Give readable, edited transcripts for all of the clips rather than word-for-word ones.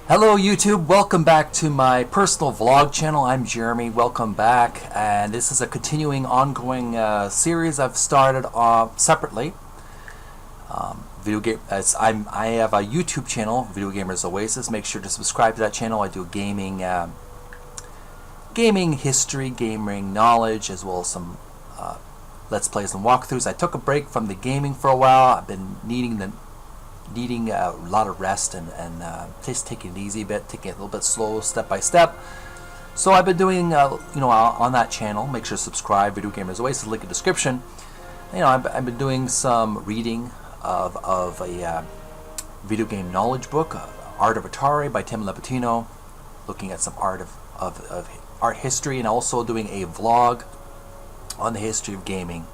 Hello YouTube, welcome back to my personal vlog channel. I'm Jeremy, welcome back, and this is a continuing ongoing series I've started separately. I have a YouTube channel, Video Gamers Oasis. Make sure to subscribe to that channel. I do gaming history, gaming knowledge, as well as some let's plays and walkthroughs. I took a break from the gaming for a while. I've been needing a lot of rest and just taking it easy a bit, taking it a little bit slow, step by step. So I've been doing, on that channel. Make sure to subscribe. Video Gamers Oasis, link in the description. I've been doing some reading of a video game knowledge book, Art of Atari by Tim Lapatino, looking at some art art history, and also doing a vlog on the history of gaming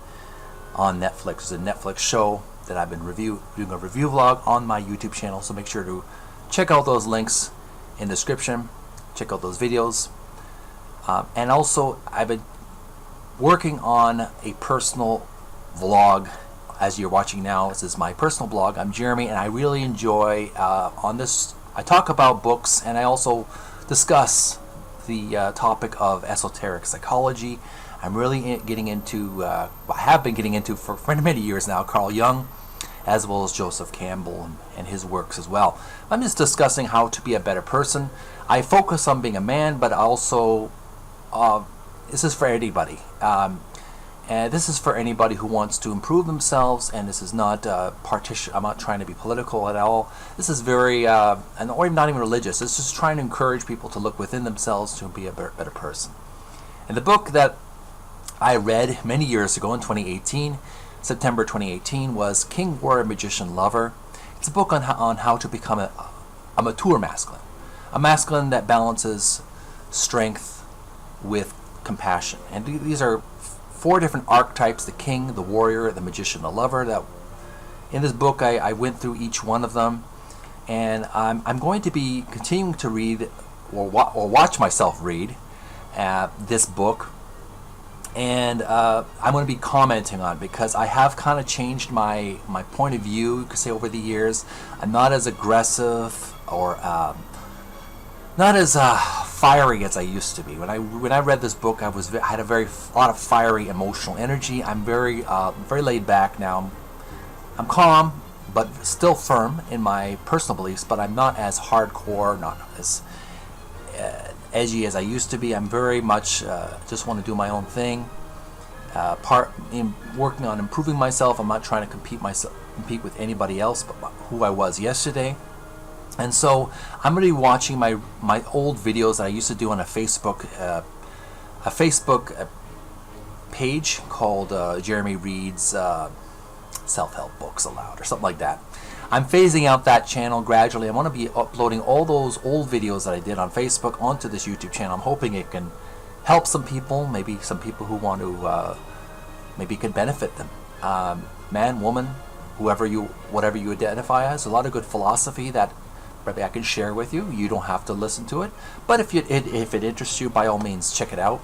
on Netflix. It's a Netflix show that I've been doing a review vlog on my YouTube channel, so make sure to check out those links in the description. Check out those videos. And also, I've been working on a personal vlog. As you're watching now, this is my personal blog. I'm Jeremy, and I really enjoy on this. I talk about books, and I also discuss the topic of esoteric psychology. I'm really getting into, I have been getting into for many years now, Carl Jung, as well as Joseph Campbell and his works as well. I'm just discussing how to be a better person. I focus on being a man, but also, this is for anybody. And this is for anybody who wants to improve themselves, and this is not partition. I'm not trying to be political at all. This is very, or even not even religious. It's just trying to encourage people to look within themselves to be a better person. And the book that I read many years ago in 2018, September 2018, was King, Warrior, Magician, Lover. It's a book on how to become a mature masculine. A masculine that balances strength with compassion. And these are 4 different archetypes: the king, the warrior, the magician, the lover. That in this book I went through each one of them, and I'm going to be continuing to read or watch myself read this book. And I'm going to be commenting on it because I have kind of changed my point of view, you could say, over the years. I'm not as aggressive or not as fiery as I used to be. When I read this book, I had a lot of fiery emotional energy. I'm very laid back now. I'm calm, but still firm in my personal beliefs. But I'm not as hardcore, not as edgy as I used to be. I'm very much just want to do my own thing. Working on improving myself. I'm not trying to compete with anybody else but who I was yesterday. And so I'm going to be watching my old videos that I used to do on a Facebook page called Jeremy Reads Self-Help Books Aloud or something like that. I'm phasing out that channel gradually. I want to be uploading all those old videos that I did on Facebook onto this YouTube channel. I'm hoping it can help some people, maybe some people who want to, maybe it can benefit them. Man, woman, whatever you identify as. A lot of good philosophy that maybe I can share with you. You don't have to listen to it, but if it interests you, by all means, check it out.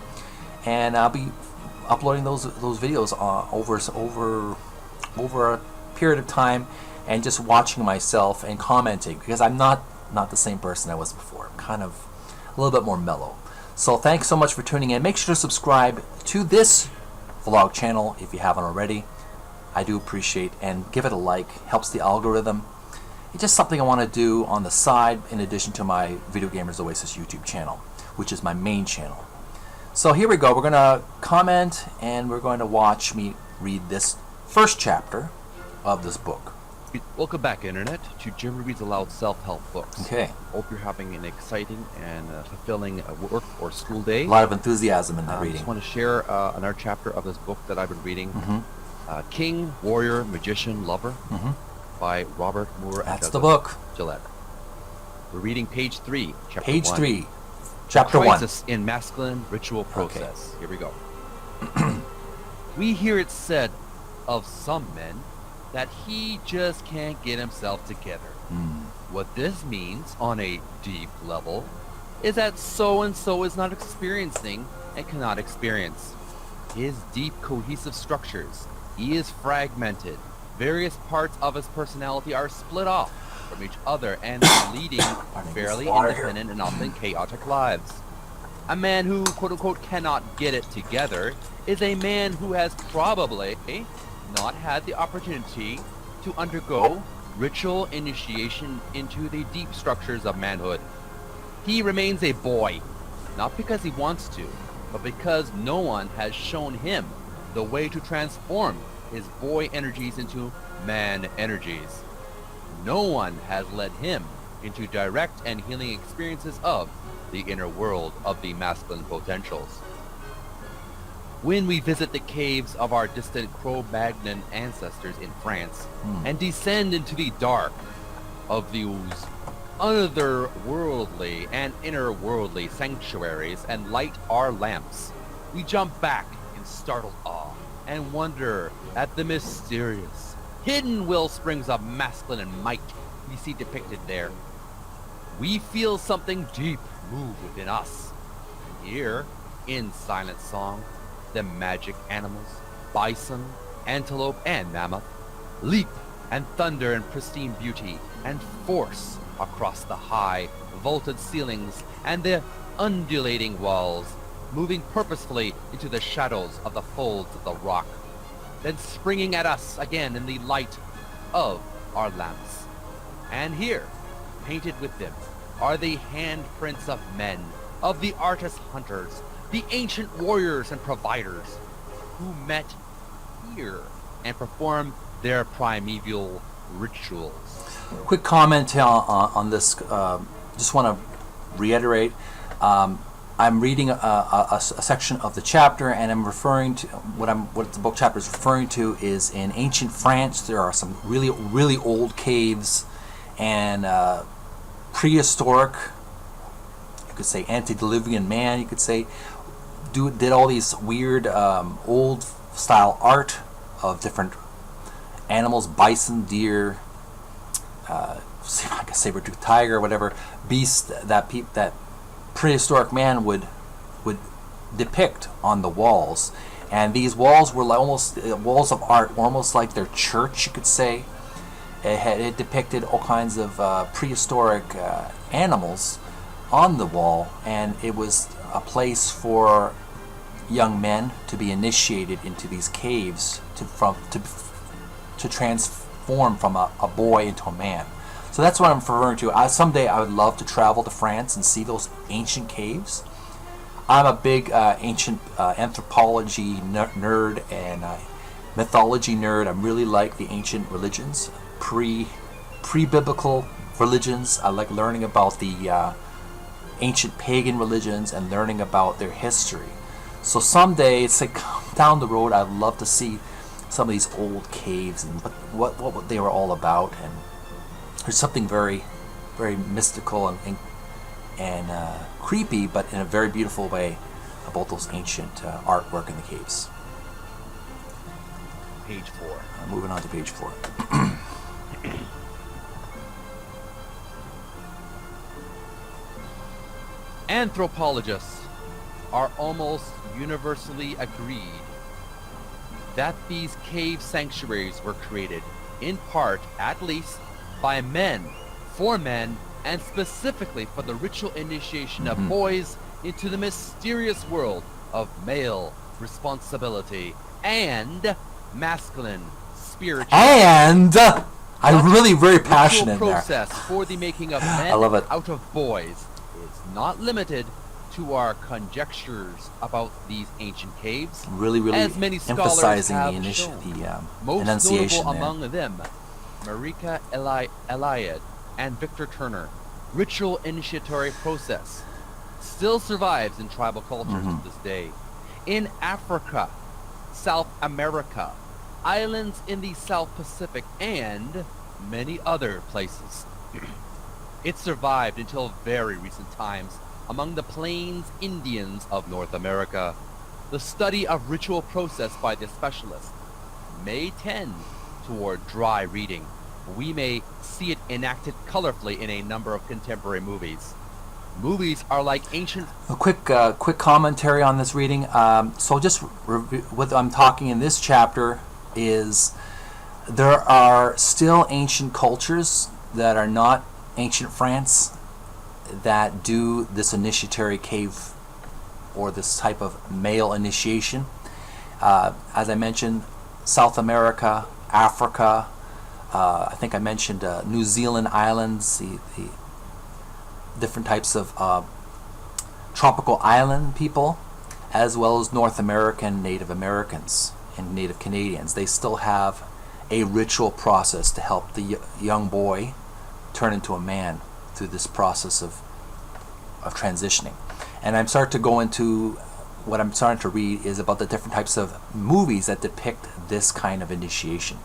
And I'll be uploading those videos over a period of time, and just watching myself and commenting, because I'm not the same person I was before. I'm kind of a little bit more mellow. So thanks so much for tuning in. Make sure to subscribe to this vlog channel if you haven't already. I do appreciate, and give it a like. Helps the algorithm. It's just something I want to do on the side in addition to my Video Gamers Oasis YouTube channel, which is my main channel. So here we go. We're going to comment, and we're going to watch me read this first chapter of this book. Welcome back, Internet, to Jeremy Reads Aloud Self-Help Books. Okay. Hope you're having an exciting and fulfilling work or school day. A lot of enthusiasm in that reading. I just want to share another chapter of this book that I've been reading. King, Warrior, Magician, Lover by Robert Moore. That's the book. Gillette. We're reading page 3, chapter 1. Page 3, chapter 1. Crisis in Masculine Ritual Process. Okay. Here we go. We hear it said of some men that he just can't get himself together. What this means on a deep level is that so-and-so is not experiencing and cannot experience. His deep cohesive structures, he is fragmented. Various parts of his personality are split off. from each other and leading Pardon me, fairly water here. independent and often chaotic lives. A man who, quote-unquote, cannot get it together is a man who has probably not had the opportunity to undergo ritual initiation into the deep structures of manhood. He remains a boy, not because he wants to, but because no one has shown him the way to transform his boy energies into man energies. No one has led him into direct and healing experiences of the inner world of the masculine potentials. When we visit the caves of our distant Cro-Magnon ancestors in France and descend into the dark of those otherworldly and inner-worldly sanctuaries and light our lamps, we jump back in startled awe and wonder at the mysterious, hidden wellsprings of masculine might we see depicted there. We feel something deep move within us. Here, in silent song, the magic animals, bison, antelope, and mammoth, leap and thunder in pristine beauty and force across the high, vaulted ceilings and the undulating walls, moving purposefully into the shadows of the folds of the rock, then springing at us again in the light of our lamps. And here, painted with them, are the handprints of men, of the artist hunters, the ancient warriors and providers, who met here and performed their primeval rituals. Quick comment on this. Just want to reiterate. I'm reading a section of the chapter, and I'm referring to what the book chapter is referring to is in ancient France. There are some really old caves and prehistoric. You could say antediluvian man. You could say did all these weird old style art of different animals, bison, deer, like a saber-toothed tiger, whatever beast that prehistoric man would depict on the walls. And these walls were like almost walls of art, almost like their church, you could say. It depicted all kinds of prehistoric animals on the wall, and it was a place for young men to be initiated into these caves to transform from a boy into a man. So that's what I'm referring to. Someday I would love to travel to France and see those ancient caves. I'm a big ancient anthropology nerd and mythology nerd. I really like the ancient religions, pre-biblical religions. I like learning about the ancient pagan religions and learning about their history. So someday, it's like down the road, I'd love to see some of these old caves and what they were all about. And there's something very, very mystical and creepy, but in a very beautiful way, about those ancient artwork in the caves. Page 4. Moving on to page 4. Anthropologists are almost universally agreed that these cave sanctuaries were created, in part at least, by men, for men, and specifically for the ritual initiation of boys into the mysterious world of male responsibility and masculine spirituality. And I'm really very passionate the there. process for the making of men I love it. out of boys is not limited to our conjectures about these ancient caves. Really as many scholars emphasizing have the shown. Most enunciation notable there. among them, Marika Eliade and Victor Turner. Ritual initiatory process still survives in tribal cultures to this day. In Africa, South America, islands in the South Pacific, and many other places. It survived until very recent times among the Plains Indians of North America. The study of ritual process by the specialist may tend toward dry reading. We may see it enacted colorfully in a number of contemporary movies. Movies are like ancient... A quick commentary on this reading. So just what I'm talking in this chapter is there are still ancient cultures that are not ancient France that do this initiatory cave or this type of male initiation. As I mentioned, South America, Africa, I think I mentioned New Zealand islands, the different types of tropical island people, as well as North American Native Americans and Native Canadians. They still have a ritual process to help the young boy turn into a man through this process of transitioning. And I'm starting to go into what I'm starting to read is about the different types of movies that depict this kind of initiation.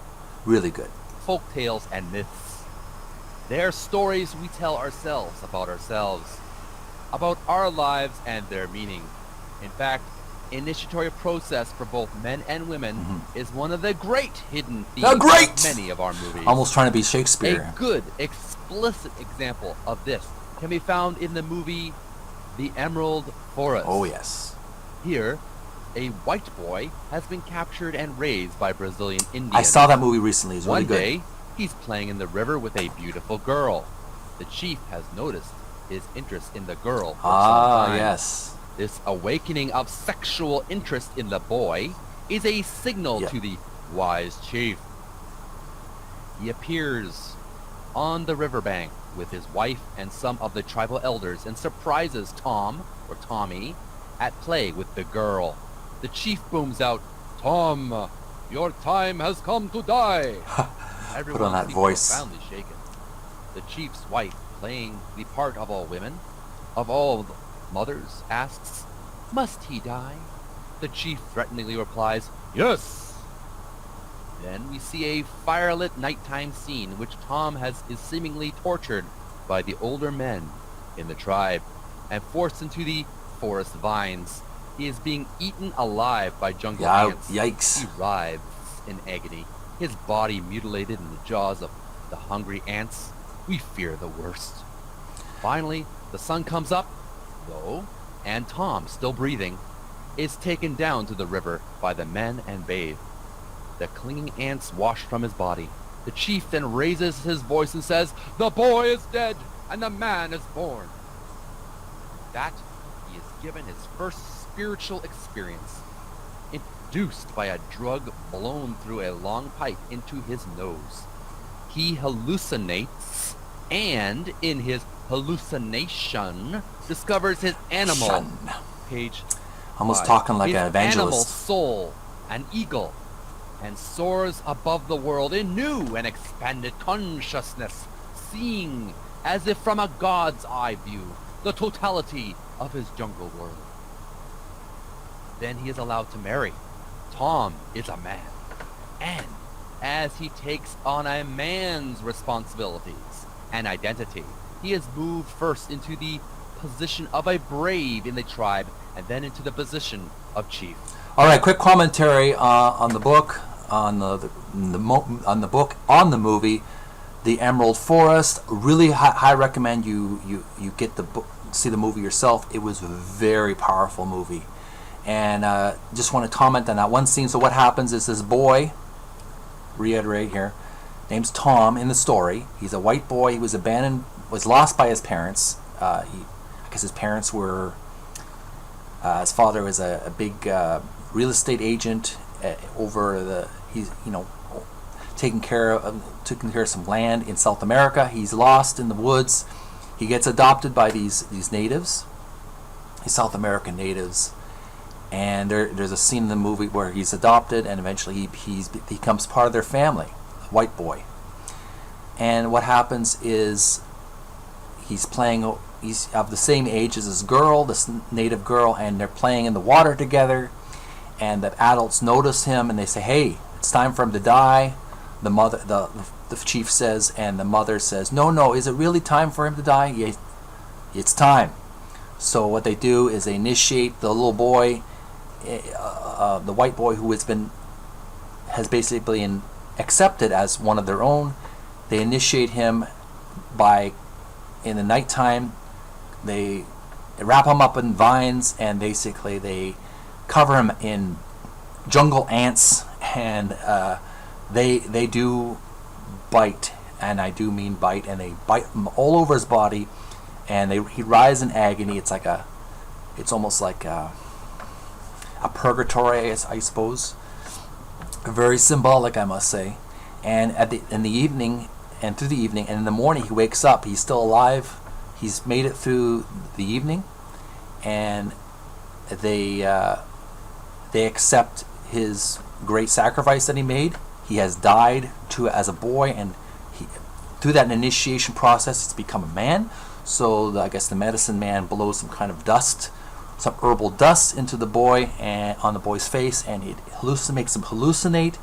Really good. Folk tales and myths. They're stories we tell ourselves, about our lives and their meaning. In fact, initiatory process for both men and women is one of the great hidden themes of many of our movies. Almost trying to be Shakespeare. A good, explicit example of this can be found in the movie The Emerald Forest. Oh, yes. Here, a white boy has been captured and raised by Brazilian Indians. I saw that movie recently. It's really good. One day, he's playing in the river with a beautiful girl. The chief has noticed his interest in the girl for some time. Yes. This awakening of sexual interest in the boy is a signal to the wise chief. He appears on the riverbank with his wife and some of the tribal elders and surprises Tom, or Tommy, at play with the girl. The chief booms out, "Tom, your time has come to die." Put on that voice. Profoundly shaken. The chief's wife, playing the part of all women, of all mothers, asks, "Must he die?" The chief threateningly replies, "Yes." Then we see a firelit nighttime scene in which Tom is seemingly tortured by the older men in the tribe and forced into the forest vines. He is being eaten alive by jungle ants. Yikes. He writhes in agony, his body mutilated in the jaws of the hungry ants. We fear the worst. Finally, the sun comes up, though, and Tom, still breathing, is taken down to the river by the men and bathed. The clinging ants wash from his body. The chief then raises his voice and says, "The boy is dead, and the man is born." That he is given his first spiritual experience, induced by a drug blown through a long pipe into his nose. He hallucinates, and in his hallucination discovers his animal. Page almost 5. Talking like his an evangelist. Animal soul, an eagle, and soars above the world in new and expanded consciousness, seeing, as if from a god's eye view, the totality of his jungle world. Then he is allowed to marry. Tom is a man, and as he takes on a man's responsibilities and identity, he is moved first into the position of a brave in the tribe, and then into the position of chief. All right, quick commentary on the book, on the book, on the movie, The Emerald Forest. Really high recommend you get the book, see the movie yourself. It was a very powerful movie, and just want to comment on that one scene. So what happens is this boy, reiterate here, name's Tom in the story. He's a white boy. He was abandoned, was lost by his parents. Because his parents were, his father was a big real estate agent he's taking care of some land in South America. He's lost in the woods. He gets adopted by these natives, these South American natives, and there's a scene in the movie where he's adopted, and eventually he becomes part of their family, a white boy. And what happens is he's of the same age as this girl, this native girl, and they're playing in the water together, and the adults notice him and they say, "Hey, it's time for him to die." The chief says, and the mother says, no, is it really time for him to die? Yeah, it's time. So what they do is they initiate the little boy, the white boy who has basically been accepted as one of their own. They initiate him in the nighttime. They wrap him up in vines, and basically they cover him in jungle ants, and they do bite and I do mean bite, and they bite him all over his body, and he writhes in agony. It's almost like a purgatory, I suppose. Very symbolic, I must say. And in the evening, and through the evening, and in the morning, he wakes up. He's still alive. He's made it through the evening, and they accept his great sacrifice that he made. He has died as a boy, and through that initiation process, he's become a man. So I guess the medicine man blows some kind of dust, some herbal dust into the boy and on the boy's face, and it makes him hallucinate,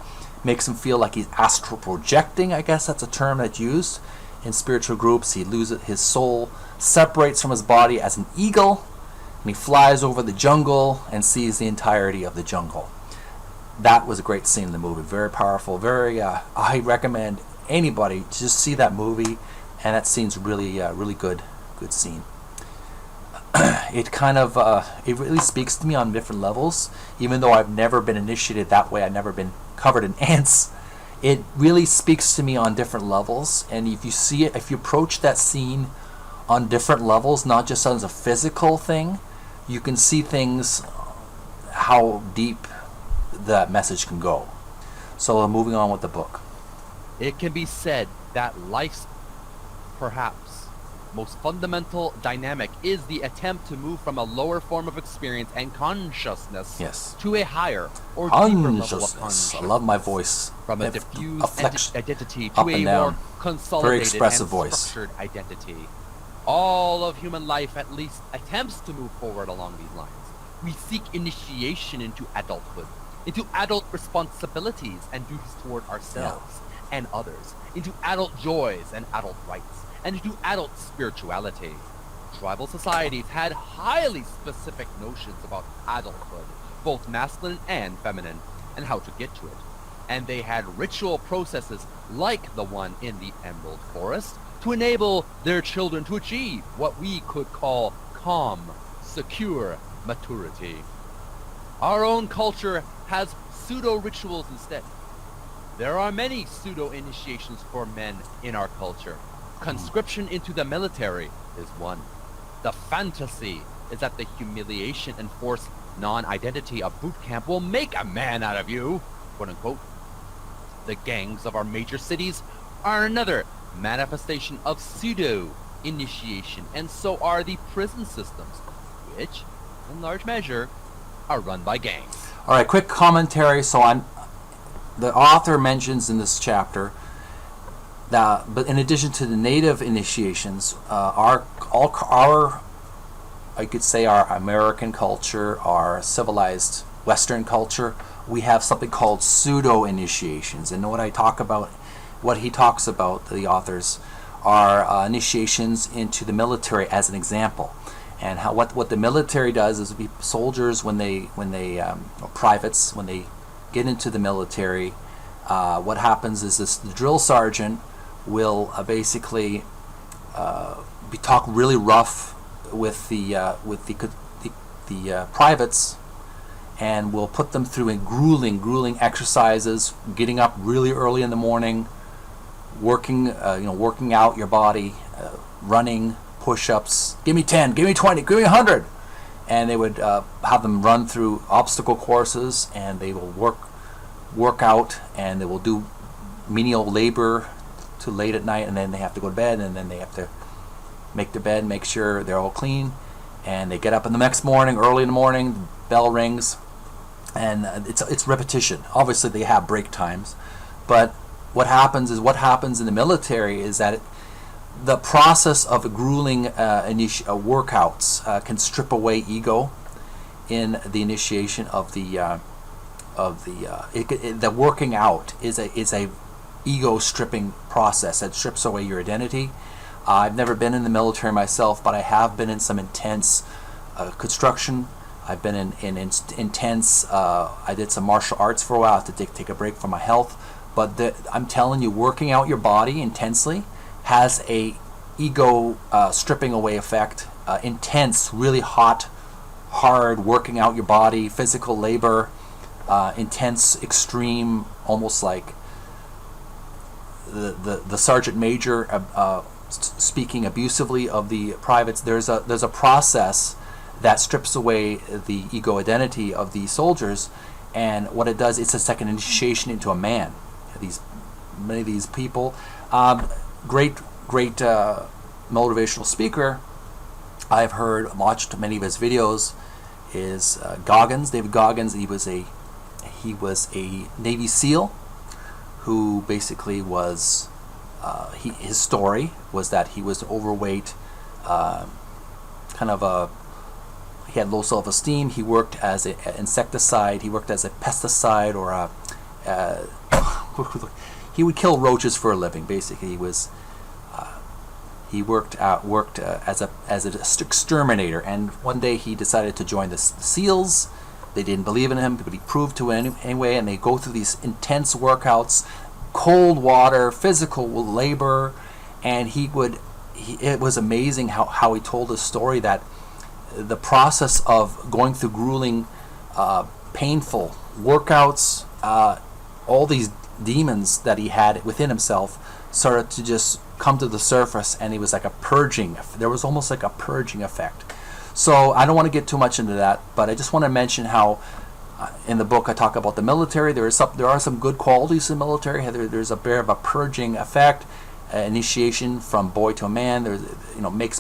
makes him feel like he's astral projecting. I guess that's a term that's used in spiritual groups. He loses his soul, separates from his body as an eagle, and he flies over the jungle and sees the entirety of the jungle. That was a great scene in the movie. Very powerful. I recommend anybody to just see that movie, and that scene's really good scene. It kind of it really speaks to me on different levels. Even though I've never been initiated that way, I've never been covered in ants. It really speaks to me on different levels, and if you see it, if you approach that scene on different levels, not just as a physical thing, you can see things, how deep that message can go. So moving on with the book. It can be said that life's perhaps most fundamental dynamic is the attempt to move from a lower form of experience and consciousness to a higher or deeper level of consciousness. I love my voice. From a diffused identity to a more consolidated and structured identity. All of human life at least attempts to move forward along these lines. We seek initiation into adulthood, into adult responsibilities and duties toward ourselves and others, into adult joys and adult rights, and into adult spirituality. Tribal societies had highly specific notions about adulthood, both masculine and feminine, and how to get to it. And they had ritual processes like the one in the Emerald Forest to enable their children to achieve what we could call calm, secure maturity. Our own culture has pseudo-rituals instead. There are many pseudo-initiations for men in our culture. Conscription into the military is one. The fantasy is that the humiliation and forced non-identity of boot camp will make a man out of you, quote unquote. The gangs of our major cities are another manifestation of pseudo-initiation, and so are the prison systems, which, in large measure, are run by gangs. All right, quick commentary. So the author mentions in this chapter that, but in addition to the native initiations, our I could say our American culture, our civilized Western culture, we have something called pseudo initiations. And what he talks about, the authors, are initiations into the military as an example. And what the military does is soldiers when they or privates when they get into the military, what happens is the drill sergeant will basically talk really rough with the privates, and will put them through grueling exercises, getting up really early in the morning, working out your body, running, push-ups, give me 10, give me 20, give me 100. And they would have them run through obstacle courses, and they will work out, and they will do menial labor till late at night, and then they have to go to bed, and then they have to make their bed, make sure they're all clean, and they get up in the next morning, early in the morning, the bell rings, and it's repetition. Obviously they have break times, but what happens in the military is that the process of grueling workouts can strip away ego in the initiation of the working out is a ego stripping process that strips away your identity. I've never been in the military myself, but I have been in some intense construction. I've been in intense. I did some martial arts for a while. I had to take a break from my health, but I'm telling you, working out your body intensely has a ego stripping away effect. Intense, really hot, hard working out your body, physical labor, intense, extreme, almost like the sergeant major speaking abusively of the privates. There's a process that strips away the ego identity of the soldiers, and what it does, it's a second initiation into a man. Many of these people, great motivational speaker. I've watched many of his videos. Is David Goggins. He was a Navy SEAL who basically was. His story was that he was overweight, he had low self-esteem. He worked as an insecticide. He worked as a pesticide or he would kill roaches for a living. Basically, he worked as an exterminator. And one day he decided to join the SEALs. They didn't believe in him, but he proved to anyway. And they go through these intense workouts, cold water, physical labor, and it was amazing how he told his story, that the process of going through grueling, painful workouts, all these demons that he had within himself started to just come to the surface, and he was like a purging. There was almost like a purging effect. So I don't want to get too much into that, but I just want to mention how in the book I talk about the military. There are some good qualities in the military. There's a bit of a purging effect, initiation from boy to a man. There's, makes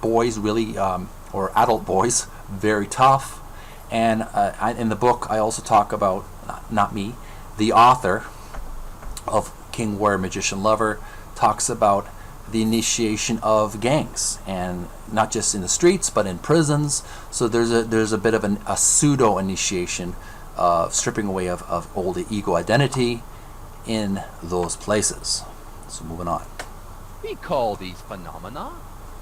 boys really, or adult boys, very tough. And in the book I also talk about, not me, the author of King, Warrior, Magician, Lover, talks about the initiation of gangs, and not just in the streets but in prisons. So there's a bit of a pseudo initiation, stripping away of old ego identity in those places. So moving on. We call these phenomena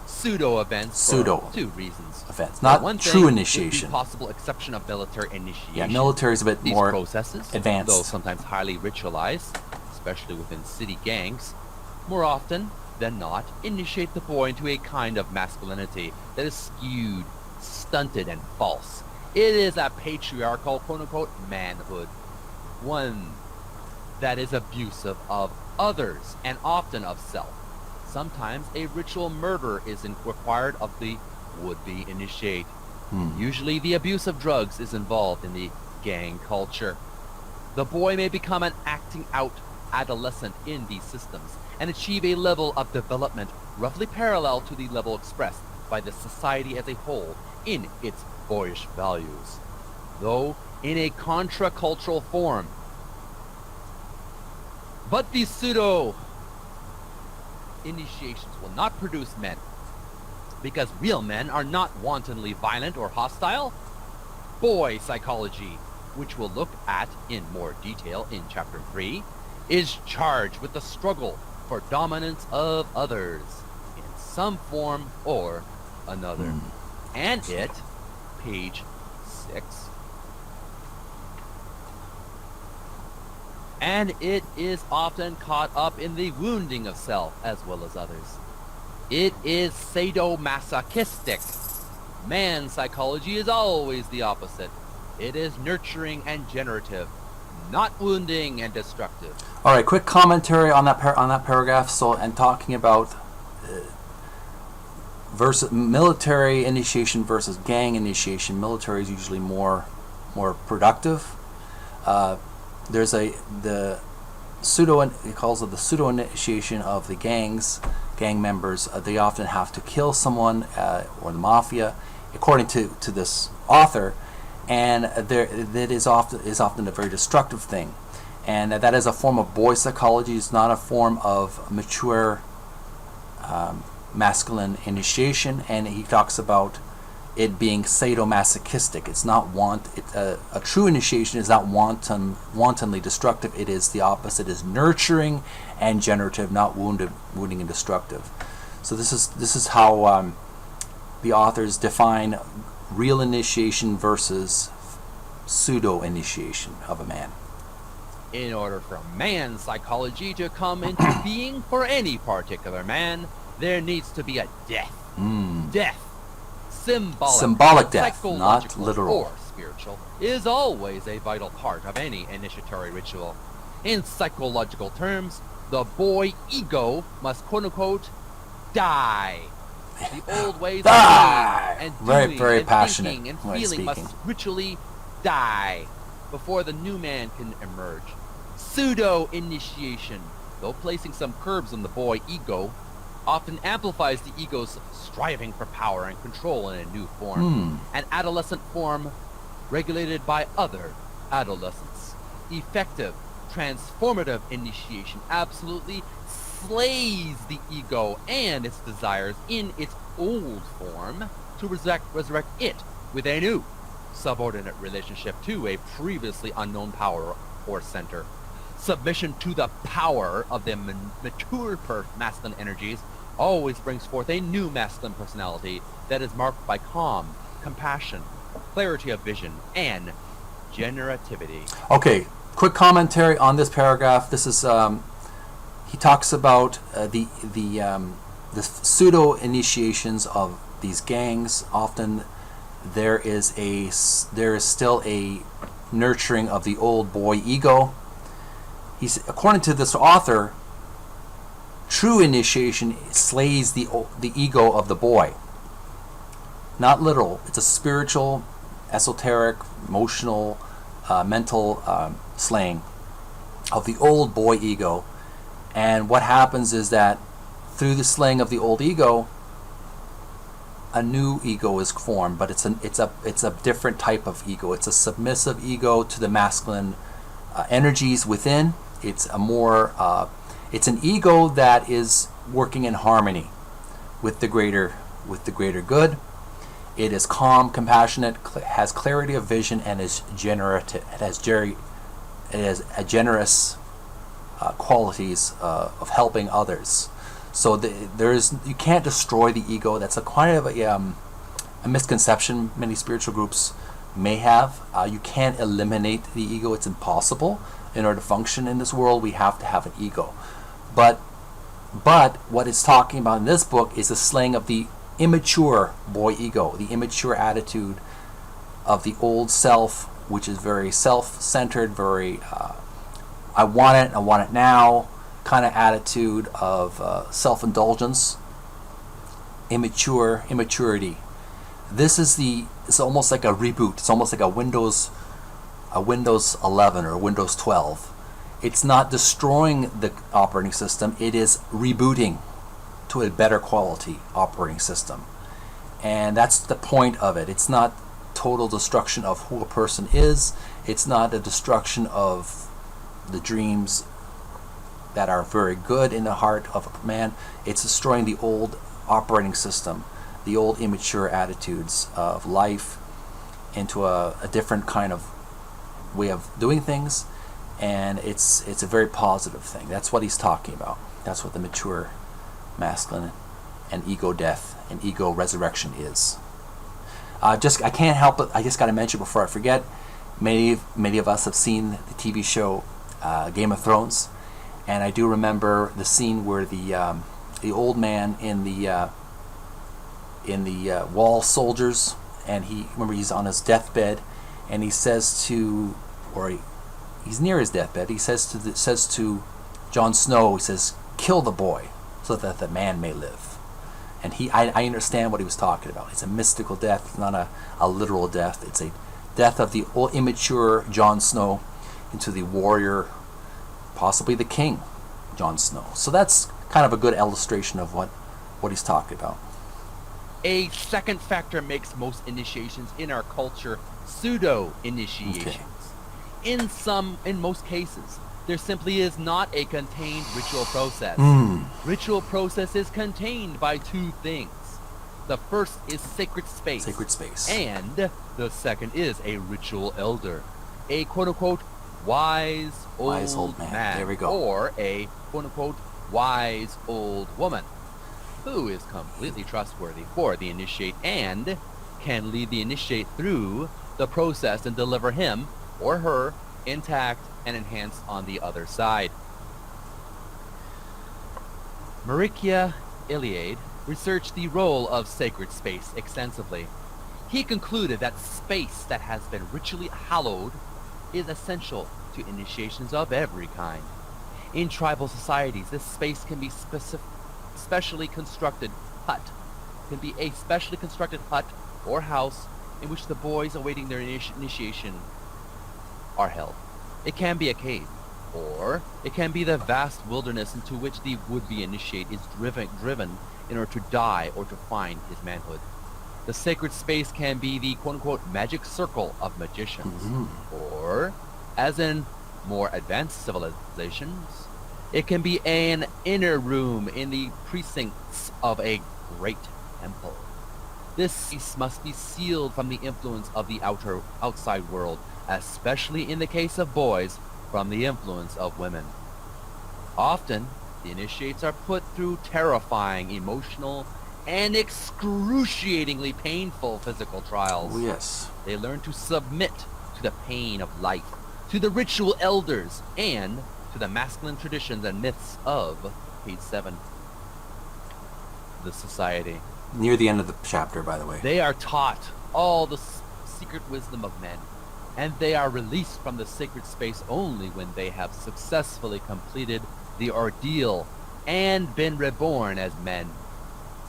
pseudo events for two reasons. Events, not one true thing, initiation. With the possible exception of military initiation. Yeah, military is a bit these more processes, advanced, though sometimes highly ritualized, especially within city gangs, more often than not initiate the boy into a kind of masculinity that is skewed, stunted, and false. It is a patriarchal, quote-unquote, manhood. One that is abusive of others and often of self. Sometimes a ritual murder is required of the would-be initiate. Usually the abuse of drugs is involved in the gang culture. The boy may become an acting out adolescent in these systems and achieve a level of development roughly parallel to the level expressed by the society as a whole in its boyish values, though in a contra-cultural form. But these pseudo initiations will not produce men, because real men are not wantonly violent or hostile. Boy psychology, which we'll look at in more detail in Chapter 3, is charged with the struggle for dominance of others in some form or another. And it, page 6, and it is often caught up in the wounding of self as well as others. It is sadomasochistic. Man psychology is always the opposite. It is nurturing and generative, not wounding and destructive. All right, quick commentary on that paragraph. So, and talking about versus military initiation versus gang initiation. Military is usually more productive. There's the pseudo, he calls it the pseudo initiation of the gang members. They often have to kill someone or the mafia, according to this author, and that is often a very destructive thing, and that is a form of boy psychology. It's not a form of mature masculine initiation, and he talks about it being sadomasochistic. It's not a true initiation is not wantonly destructive. It is the opposite. It is nurturing and generative, not wounding and destructive. So this is how the authors define real initiation versus pseudo initiation of a man. In order for man psychology to come into being for any particular man, there needs to be a death. Death. Symbolic death, not literal or spiritual, is always a vital part of any initiatory ritual. In psychological terms, The boy ego must quote-unquote die. The old ways of Die! being and Very, doing very and passionate thinking and way of feeling must speaking. ritually die before the new man can emerge. Pseudo-initiation, though placing some curbs on the boy ego, often amplifies the ego's striving for power and control in a new form. An adolescent form regulated by other adolescents. Effective, transformative initiation absolutely slays the ego and its desires in its old form to resurrect it with a new subordinate relationship to a previously unknown power or center. Submission to the power of the mature masculine energies always brings forth a new masculine personality that is marked by calm, compassion, clarity of vision, and generativity. Okay, quick commentary on this paragraph. This is he talks about the pseudo initiations of these gangs. Often there is still a nurturing of the old boy ego. According to this author, true initiation slays the ego of the boy. Not literal. It's a spiritual, esoteric, emotional, mental slaying of the old boy ego. And what happens is that through the slaying of the old ego, a new ego is formed, but it's a different type of ego. It's a submissive ego to the masculine energies within. It's an ego that is working in harmony with the greater good. It is calm, compassionate, has clarity of vision, and is generative. It has a generous qualities of helping others. So you can't destroy the ego. That's a kind of a misconception many spiritual groups may have. You can't eliminate the ego. It's impossible. In order to function in this world, we have to have an ego. But what it's talking about in this book is the slaying of the immature boy ego, the immature attitude of the old self, which is very self-centered, very I want it now kind of attitude of self-indulgence, immaturity. It's almost like a reboot. It's almost like a Windows 11 or Windows 12. It's not destroying the operating system. It is rebooting to a better quality operating system. And that's the point of it. It's not total destruction of who a person is. It's not a destruction of the dreams that are very good in the heart of a man. It's destroying the old operating system, the old immature attitudes of life into a different kind of way of doing things, and it's a very positive thing. That's what he's talking about. That's what the mature masculine and ego death and ego resurrection is. I can't help it. I just got to mention before I forget. Many of us have seen the TV show Game of Thrones, and I do remember the scene where the old man in the wall soldiers, and he's on his deathbed, and he says to, he's near his deathbed. He says to Jon Snow, he says, "Kill the boy, so that the man may live." And I understand what he was talking about. It's a mystical death. It's not a literal death. It's a death of the old immature Jon Snow into the warrior, possibly the king, Jon Snow. So that's kind of a good illustration of what he's talking about. A second factor makes most initiations in our culture pseudo-initiations. Okay. In most cases, there simply is not a contained ritual process. Ritual process is contained by two things. The first is sacred space. And the second is a ritual elder. A quote-unquote wise old man. There we go. Or a quote-unquote wise old woman who is completely trustworthy for the initiate and can lead the initiate through the process and deliver him or her intact and enhanced on the other side. Marikia Iliade researched the role of sacred space extensively. He concluded that space that has been ritually hallowed is essential to initiations of every kind. In tribal societies, this space can be specially constructed hut. Can be a specially constructed hut or house in which the boys awaiting their initiation are held. It can be a cave, or it can be the vast wilderness into which the would-be initiate is driven in order to die or to find his manhood. The sacred space can be the quote-unquote magic circle of magicians, or, as in more advanced civilizations, it can be an inner room in the precincts of a great temple. This space must be sealed from the influence of the outside world, especially in the case of boys, from the influence of women. Often, the initiates are put through terrifying, emotional, and excruciatingly painful physical trials. Oh, yes. They learn to submit to the pain of life, to the ritual elders, and to the masculine traditions and myths of page 7. The society. Near the end of the chapter, by the way. They are taught all the secret wisdom of men, and they are released from the sacred space only when they have successfully completed the ordeal and been reborn as men.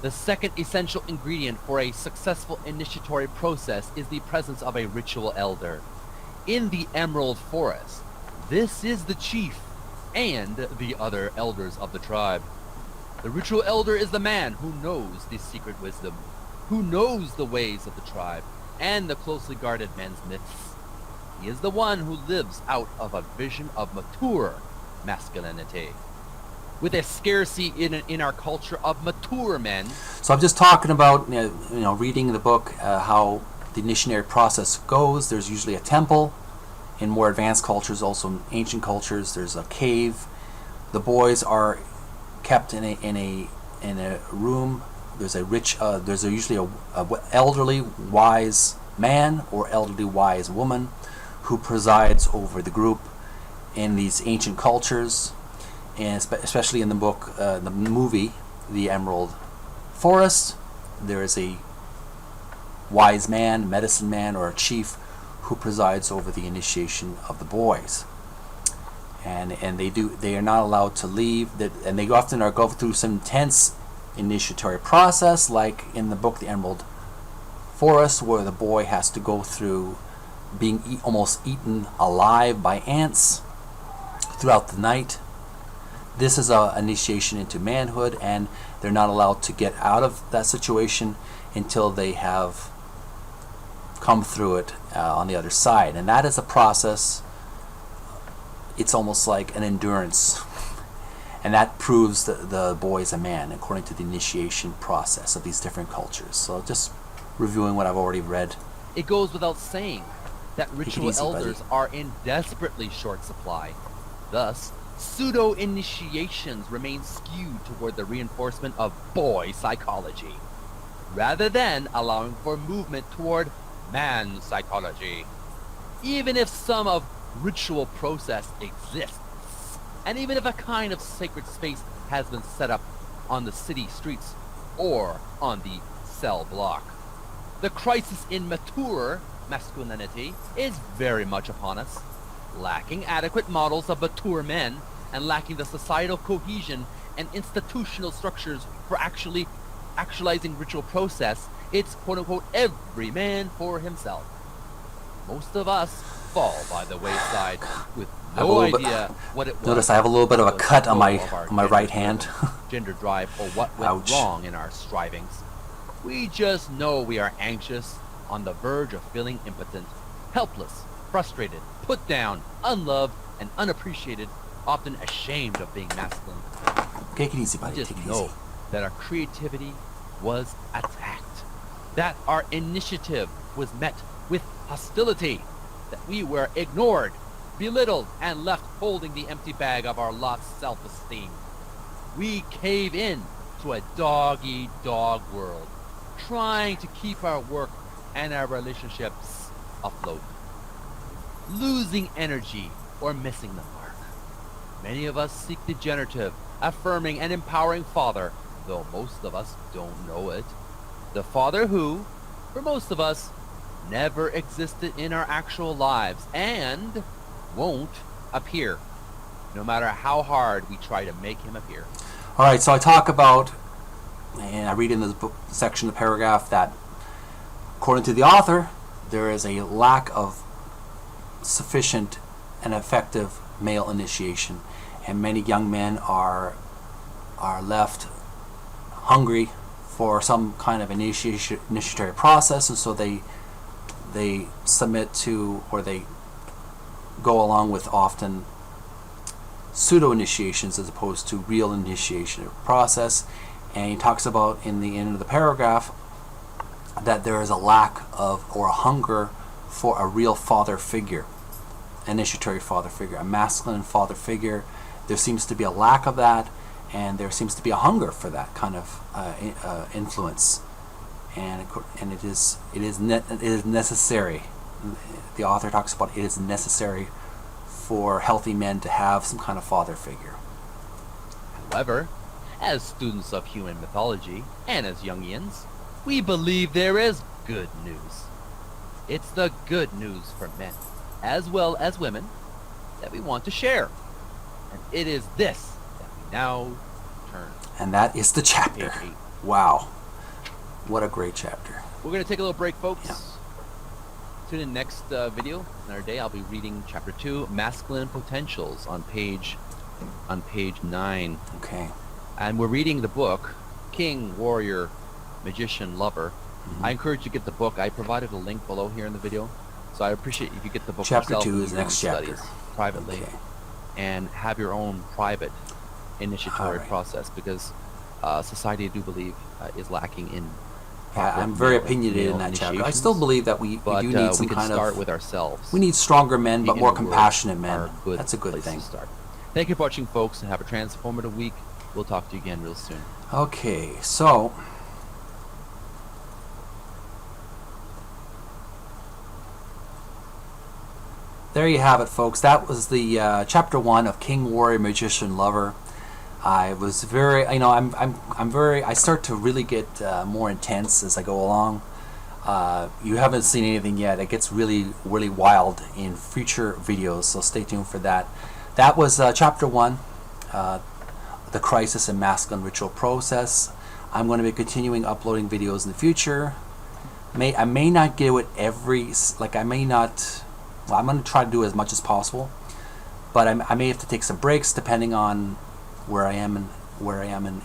The second essential ingredient for a successful initiatory process is the presence of a ritual elder. In the Emerald Forest, this is the chief and the other elders of the tribe. The ritual elder is the man who knows the secret wisdom, who knows the ways of the tribe and the closely guarded men's myths. He is the one who lives out of a vision of mature masculinity. With a scarcity in our culture of mature men. So I'm just talking about, reading the book, how the initiatory process goes. There's usually a temple. In more advanced cultures, also in ancient cultures, there's a cave. The boys are kept in a room. There's usually a elderly wise man or elderly wise woman who presides over the group in these ancient cultures. And especially in the book, the movie, The Emerald Forest, there is a wise man, medicine man, or a chief who presides over the initiation of the boys. And they are not allowed to leave. And they often go through some intense initiatory process, like in the book, The Emerald Forest, where the boy has to go through being almost eaten alive by ants throughout the night. This is an initiation into manhood, and they're not allowed to get out of that situation until they have come through it on the other side. And that is a process. It's almost like an endurance. And that proves that the boy is a man, according to the initiation process of these different cultures. So just reviewing what I've already read. It goes without saying that ritual elders are in desperately short supply. Thus, pseudo-initiations remain skewed toward the reinforcement of boy psychology, rather than allowing for movement toward man psychology. Even if some of ritual process exists, and even if a kind of sacred space has been set up on the city streets or on the cell block, the crisis in mature masculinity is very much upon us. Lacking adequate models of mature men and lacking the societal cohesion and institutional structures for actualizing ritual process, it's quote-unquote every man for himself. Most of us fall by the wayside with no idea what it was. Notice I have a little bit of a cut on my right hand. Gender drive or what went wrong in our strivings. We just know we are anxious, on the verge of feeling impotent, helpless, frustrated, put down, unloved, and unappreciated, often ashamed of being masculine. Take it easy, buddy. We just know that our creativity was attacked, that our initiative was met with hostility, that we were ignored, belittled, and left holding the empty bag of our lost self-esteem. We cave in to a dog-eat-dog world, trying to keep our work and our relationships afloat, losing energy or missing the mark. Many of us seek the generative, affirming, and empowering father, though most of us don't know it. The father who, for most of us, never existed in our actual lives and won't appear. no matter how hard we try to make him appear. All right, so I talk about, and I read in this book section, the paragraph, that according to the author, there is a lack of sufficient and effective male initiation, and many young men are left hungry for some kind of initiatory process, and so they submit to, or they go along with often pseudo initiations as opposed to real initiation process. And he talks about in the end of the paragraph that there is a lack of, or a hunger for, a real father figure, initiatory father figure, a masculine father figure. There seems to be a lack of that, and there seems to be a hunger for that kind of influence, and it is necessary. The author talks about it is necessary for healthy men to have some kind of father figure. However, as students of human mythology and as Jungians, we believe there is good news. It's the good news for men, as well as women, that we want to share. And it is this that we now turn. And that is the chapter. Page 8. Wow. What a great chapter. We're going to take a little break, folks. Yeah. Tune in next video. Another day, I'll be reading chapter 2, Masculine Potentials, on page 9. Okay. And we're reading the book, King, Warrior, Magician, Lover. Mm-hmm. I encourage you to get the book. I provided a link below here in the video. So I appreciate if you get the book Chapter yourself 2 and is do the your next own chapter. studies privately, Okay. and have your own private initiatory Alright. process, because society, I do believe, is lacking in Yeah, proper I'm very male- opinionated in male that chapter. I initiations. still believe that we But do need some we can kind start of... with ourselves. We need stronger men, but Speaking more of words compassionate men. are a good That's a good place to thing. start. Thank you for watching, folks, and have a transformative week. We'll talk to you again real soon. Okay, so... there you have it, folks. That was the chapter 1 of King, Warrior, Magician, Lover. I was very, I'm very, I start to really get more intense as I go along. You haven't seen anything yet. It gets really, really wild in future videos, so stay tuned for that. That was chapter 1, The Crisis in Masculine Ritual Process. I'm going to be continuing uploading videos in the future. I may not do it every, I'm going to try to do as much as possible, but I may have to take some breaks depending on where I am in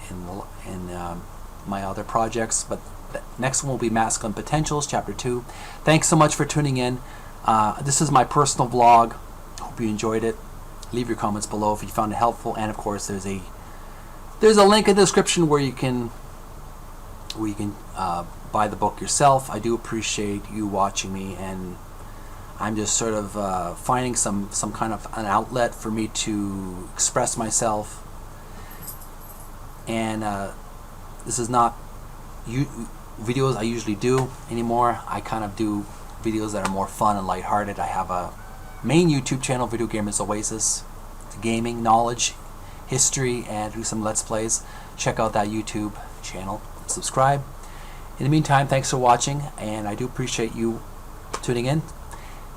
my other projects. But the next one will be Masculine Potentials, Chapter 2. Thanks so much for tuning in. This is my personal vlog. Hope you enjoyed it. Leave your comments below if you found it helpful, and of course there's a link in the description where you can buy the book yourself. I do appreciate you watching me, and I'm just sort of finding some kind of an outlet for me to express myself. And this is not videos I usually do anymore. I kind of do videos that are more fun and lighthearted. I have a main YouTube channel, Video Gamers Oasis, gaming, knowledge, history, and do some Let's Plays. Check out that YouTube channel. Subscribe. In the meantime, thanks for watching, and I do appreciate you tuning in.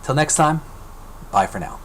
Till next time, bye for now.